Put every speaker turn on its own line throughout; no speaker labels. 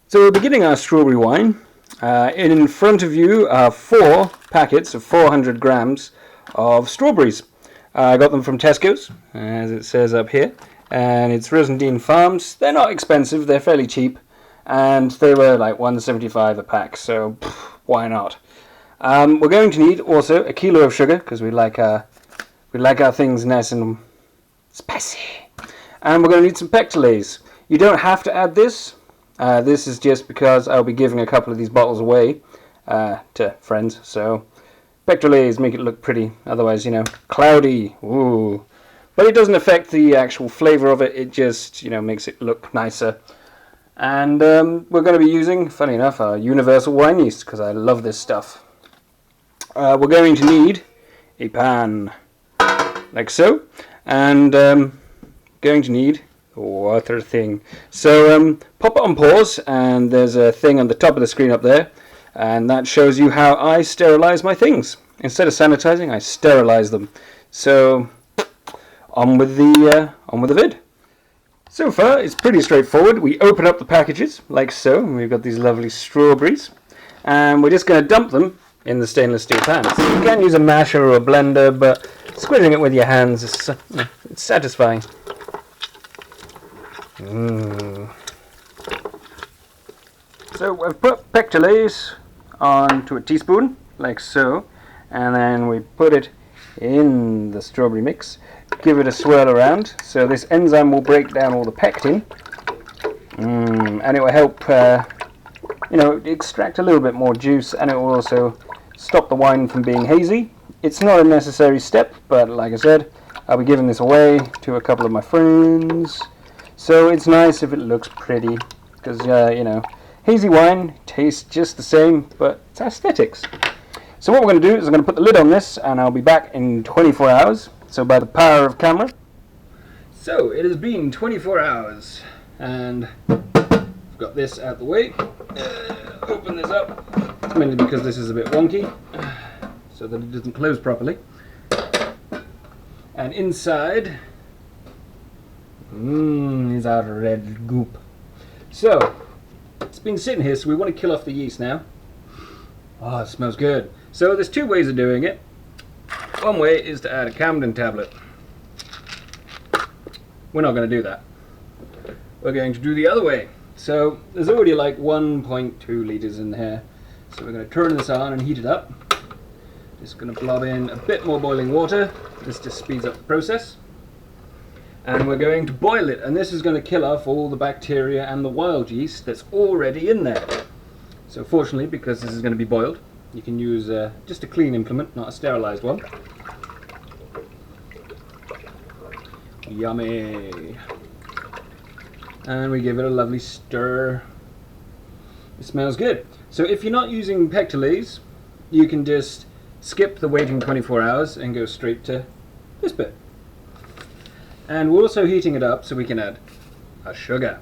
So we're beginning our strawberry wine. In front of you are 4 packets of 400 grams of strawberries. I got them from Tesco's, as it says up here, and it's Rosendine Farms. They're not expensive, they're fairly cheap, and they were like $1.75 a pack, so why not? We're going to need also a kilo of sugar, because we like our things nice and spicy. And we're going to need some pectolase. You don't have to add this. This is just because I'll be giving a couple of these bottles away to friends. So pectolase make it look pretty. Otherwise, you know, cloudy. Ooh. But it doesn't affect the actual flavour of it. It just, you know, makes it look nicer. And we're going to be using, funny enough, our universal wine yeast because I love this stuff. We're going to need a pan like so, and going to need water thing. So pop it on pause, and there's a thing on the top of the screen up there, and that shows you how I sterilize my things. Instead of sanitizing, I sterilize them. So on with the vid. So far it's pretty straightforward. We open up the packages like so, and we've got these lovely strawberries, and we're just going to dump them in the stainless steel pan. So you can use a masher or a blender, but squishing it with your hands is it's satisfying. So we've put pectolase onto a teaspoon, like so, and then we put it in the strawberry mix, give it a swirl around, so this enzyme will break down all the pectin, and it will help you know, extract a little bit more juice, and it will also stop the wine from being hazy. It's not a necessary step, but like I said, I'll be giving this away to a couple of my friends. So it's nice if it looks pretty, because, you know, hazy wine tastes just the same, but it's aesthetics. So what we're going to do is I'm going to put the lid on this, and I'll be back in 24 hours. So by the power of camera. So it has been 24 hours, and I've got this out the way. Open this up, mainly because this is a bit wonky, so that it doesn't close properly. And inside is our red goop. So it's been sitting here, so we want to kill off the yeast now. Oh, it smells good. So there's 2 ways of doing it. One way is to add a Camden tablet. We're not going to do that. We're going to do the other way. So there's already like 1.2 litres in here. So we're going to turn this on and heat it up. Just going to blob in a bit more boiling water. This just speeds up the process. And we're going to boil it, and this is going to kill off all the bacteria and the wild yeast that's already in there. So fortunately, because this is going to be boiled, you can use just a clean implement, not a sterilized one. Yummy! And we give it a lovely stir. It smells good. So if you're not using pectolase, you can just skip the waiting 24 hours and go straight to this bit. And we're also heating it up so we can add our sugar,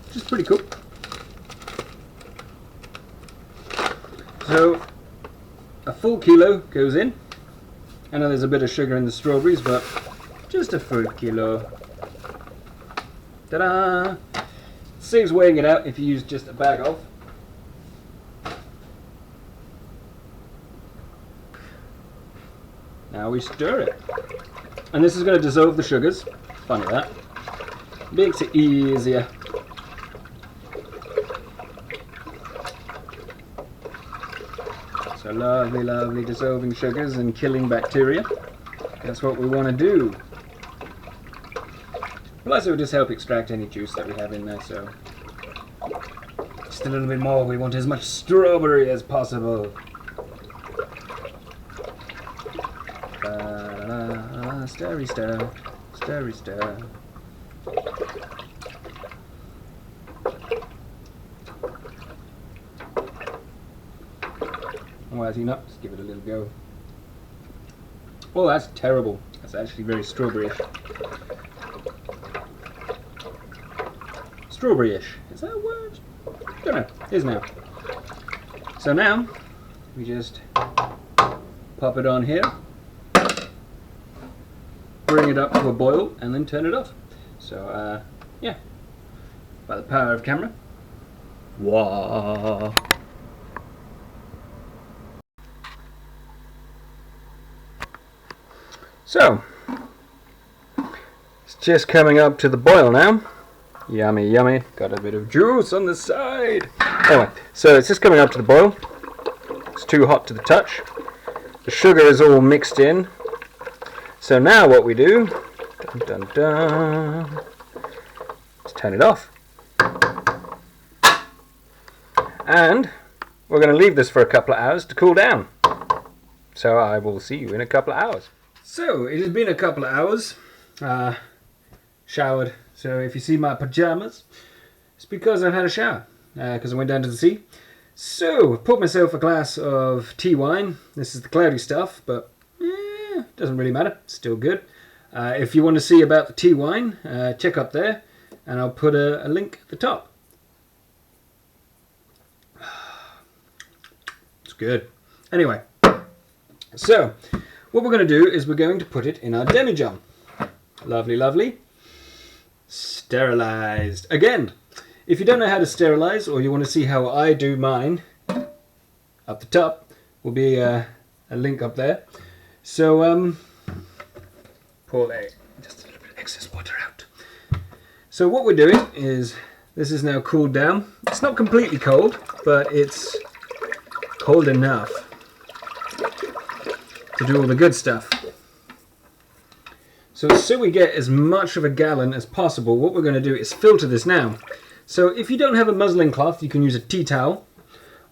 which is pretty cool. So a full kilo goes in. I know there's a bit of sugar in the strawberries, but just a full kilo. Ta-da! Saves weighing it out if you use just a bag of. Now we stir it. And this is going to dissolve the sugars. Funny that. Makes it easier. So lovely, lovely dissolving sugars and killing bacteria. That's what we want to do. Plus it will just help extract any juice that we have in there, so just a little bit more. We want as much strawberry as possible. Stirry stir, stirry stir. Why is he not? Just give it a little go. Oh, that's terrible. That's actually very strawberry-ish. Strawberry-ish. Is that a word? Don't know. It is now. So now, we just pop it on here. Bring it up to a boil and then turn it off. So yeah, by the power of camera. Wah. So, it's just coming up to the boil now. Yummy, yummy. Got a bit of juice on the side. Anyway, so it's just coming up to the boil. It's too hot to the touch. The sugar is all mixed in. So now what we do, dun, dun, dun, let's turn it off. And we're going to leave this for a couple of hours to cool down. So I will see you in a couple of hours. So it has been a couple of hours. Showered. So if you see my pajamas, it's because I've had a shower. Because I went down to the sea. So I poured myself a glass of tea wine. This is the cloudy stuff, but doesn't really matter. It's still good. If you want to see about the tea wine, check up there, and I'll put a link at the top. It's good. Anyway, so what we're going to do is we're going to put it in our demijohn. Lovely, lovely. Sterilized. Again, if you don't know how to sterilize, or you want to see how I do mine, up the top will be a link up there. So, pour just a little bit of excess water out. So what we're doing is, this is now cooled down. It's not completely cold, but it's cold enough to do all the good stuff. So we get as much of a gallon as possible, what we're going to do is filter this now. So if you don't have a muslin cloth, you can use a tea towel.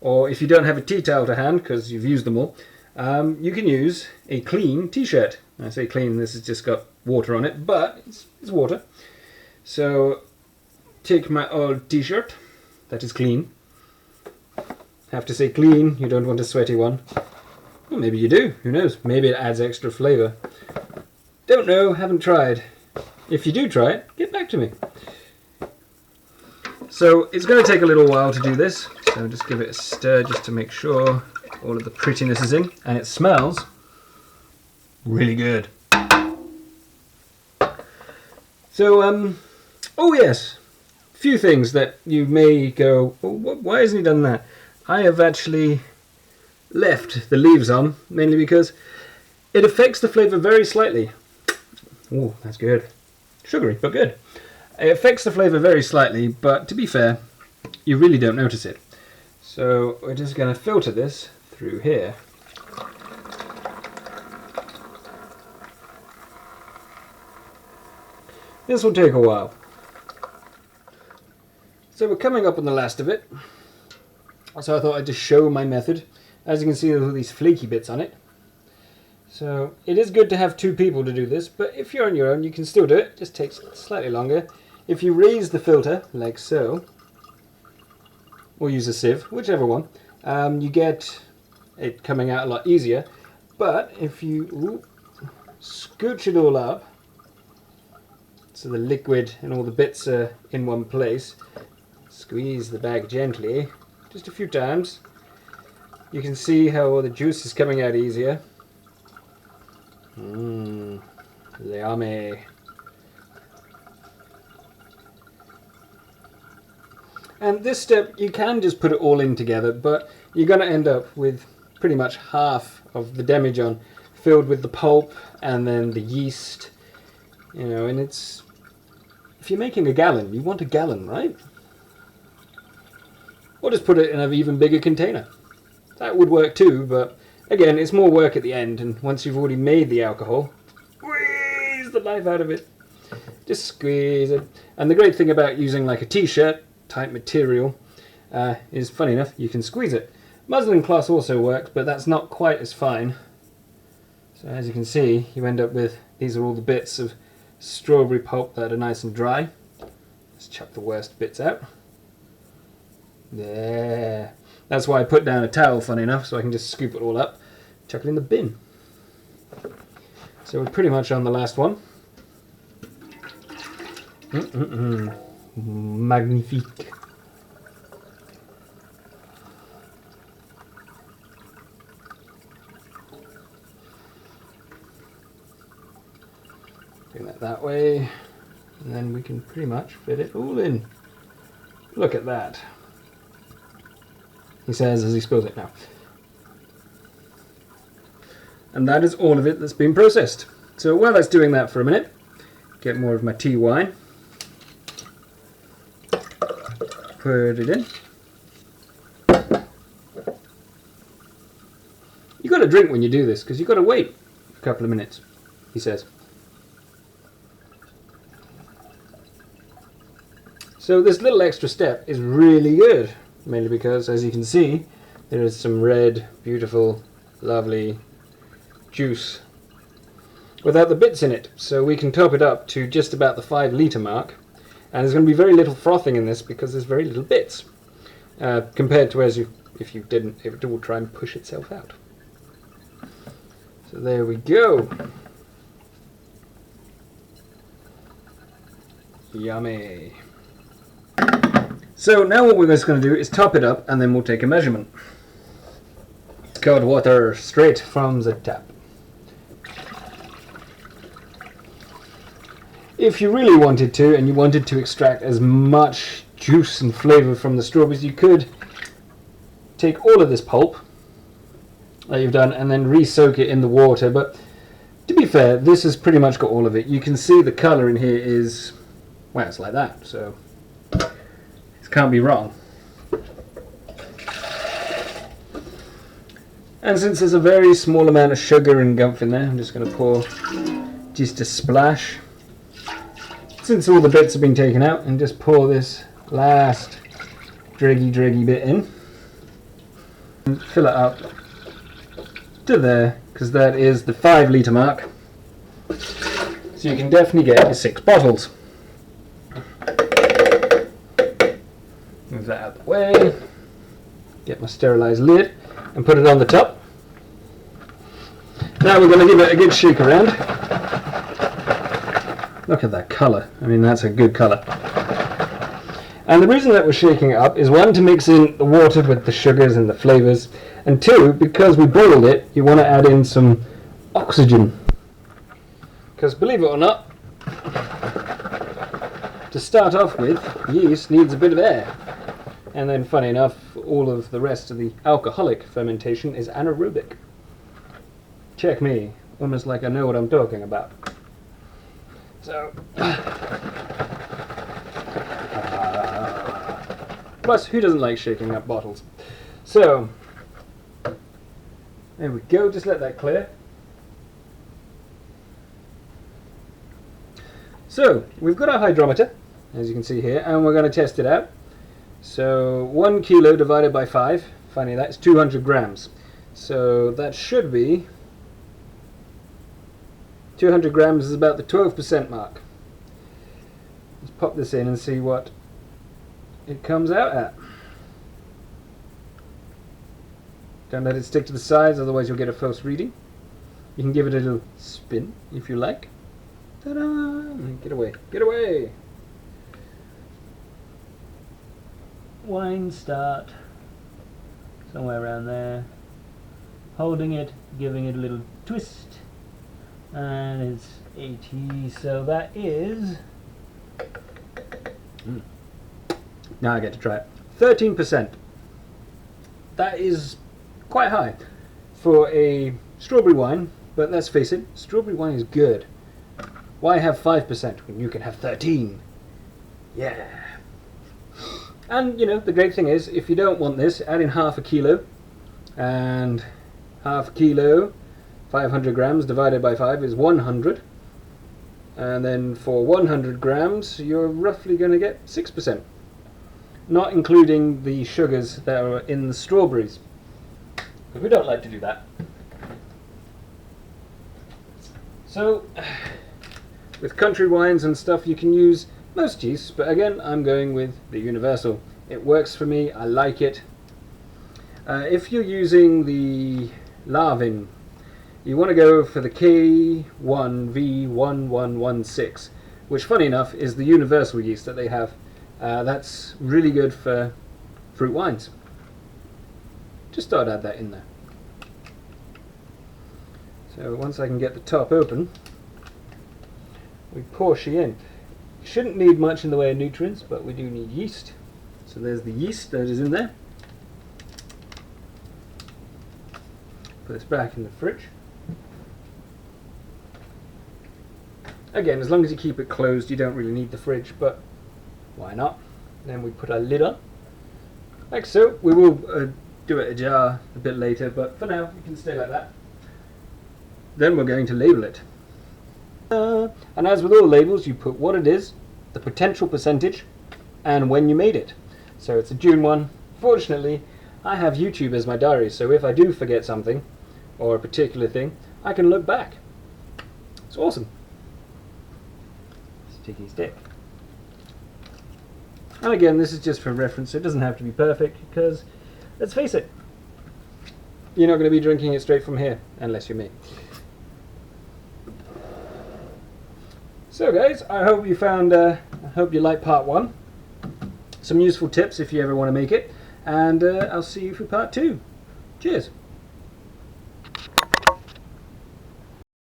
Or if you don't have a tea towel to hand, because you've used them all, you can use a clean t-shirt. I say clean, this has just got water on it, but it's water. So take my old t-shirt, that is clean. Have to say clean, you don't want a sweaty one. Well, maybe you do, who knows, maybe it adds extra flavour. Don't know, haven't tried. If you do try it, get back to me. So it's going to take a little while to do this, so just give it a stir just to make sure all of the prettiness is in, and it smells really good. So, oh yes, a few things that you may go, oh, why hasn't he done that? I have actually left the leaves on, mainly because it affects the flavour very slightly. Oh, that's good. Sugary, but good. It affects the flavour very slightly, but to be fair, you really don't notice it. So we're just going to filter this through here. This will take a while. So we're coming up on the last of it. So I thought I'd just show my method. As you can see, there's all these flaky bits on it. So it is good to have two people to do this, but if you're on your own, you can still do it. It just takes slightly longer. If you raise the filter, like so, or use a sieve, whichever one, you get it coming out a lot easier. But if you scooch it all up, so the liquid and all the bits are in one place, squeeze the bag gently, just a few times, you can see how all the juice is coming out easier. Yummy. And this step, you can just put it all in together, but you're going to end up with pretty much half of the demijohn filled with the pulp and then the yeast. You know, and it's, if you're making a gallon, you want a gallon, right? Or just put it in an even bigger container. That would work too, but again, it's more work at the end, and once you've already made the alcohol, squeeze the life out of it. Just squeeze it. And the great thing about using like a t-shirt type material is, funny enough, you can squeeze it. Muslin cloth also works, but that's not quite as fine. So as you can see, you end up with, these are all the bits of strawberry pulp that are nice and dry. Let's chuck the worst bits out. There. That's why I put down a towel, funny enough, so I can just scoop it all up, chuck it in the bin. So we're pretty much on the last one. Magnifique. Bring that way, and then we can pretty much fit it all in. Look at that. he says as he spills it now. And that is all of it that's been processed. So while that's doing that for a minute, get more of my tea wine. Put it in. You've got to drink when you do this, because you've got to wait a couple of minutes, he says. So this little extra step is really good, mainly because, as you can see, there is some red, beautiful, lovely juice without the bits in it. So we can top it up to just about the 5 litre mark, and there's going to be very little frothing in this because there's very little bits, compared to if it will try and push itself out. So there we go. Yummy. So now what we're just going to do is top it up, and then we'll take a measurement. Cold water straight from the tap. If you really wanted to, and you wanted to extract as much juice and flavour from the strawberries, you could take all of this pulp that you've done and then re-soak it in the water. But to be fair, this has pretty much got all of it. You can see the colour in here is, well, it's like that, so it can't be wrong. And since there's a very small amount of sugar and gumph in there, I'm just going to pour just a splash. Since all the bits have been taken out, and just pour this last draggy bit in. And fill it up to there, because that is the 5 litre mark. So you can definitely get your 6 bottles. Move that out of the way. Get my sterilised lid and put it on the top. Now we're going to give it a good shake around. Look at that colour. I mean, that's a good colour. And the reason that we're shaking it up is, 1, to mix in the water with the sugars and the flavours, and 2, because we boiled it, you want to add in some oxygen. Because believe it or not, to start off with, yeast needs a bit of air. And then, funny enough, all of the rest of the alcoholic fermentation is anaerobic. Check me, almost like I know what I'm talking about. So, plus, who doesn't like shaking up bottles? So, there we go, just let that clear. So, we've got our hydrometer, as you can see here, and we're going to test it out. So 1 kilo divided by 5, funny, that's 200 grams. So that should be, 200 grams is about the 12% mark. Let's pop this in and see what it comes out at. Don't let it stick to the sides, otherwise you'll get a false reading. You can give it a little spin if you like. Ta-da! Get away, get away! Wine start somewhere around there, holding it, giving it a little twist, and it's 80, so that is now I get to try it. 13%. That is quite high for a strawberry wine, but let's face it, strawberry wine is good. Why have 5% when you can have 13? Yeah. And, you know, the great thing is, if you don't want this, add in half a kilo. And half a kilo, 500 grams divided by 5 is 100. And then for 100 grams, you're roughly going to get 6%. Not including the sugars that are in the strawberries. Because we don't like to do that. So, with country wines and stuff, you can use most yeast, but again, I'm going with the universal. It works for me, I like it. If you're using the Larvin, you want to go for the K1V1116, which, funny enough, is the universal yeast that they have. That's really good for fruit wines. Just thought I'd add that in there. So once I can get the top open, we pour she in. Shouldn't need much in the way of nutrients, but we do need yeast. So there's the yeast that is in there. Put this back in the fridge. Again, as long as you keep it closed, you don't really need the fridge, but why not? Then we put our lid on, like so. We will do it ajar a bit later, but for now, it can stay like that. Then we're going to label it. And as with all labels, you put what it is, the potential percentage, and when you made it. So it's a June one. Fortunately, I have YouTube as my diary, so if I do forget something, or a particular thing, I can look back. It's awesome. Sticky stick. And again, this is just for reference, so it doesn't have to be perfect, because, let's face it, you're not going to be drinking it straight from here, unless you're me. So guys, I hope you found, I hope you liked part 1. Some useful tips if you ever want to make it, and I'll see you for part 2. Cheers!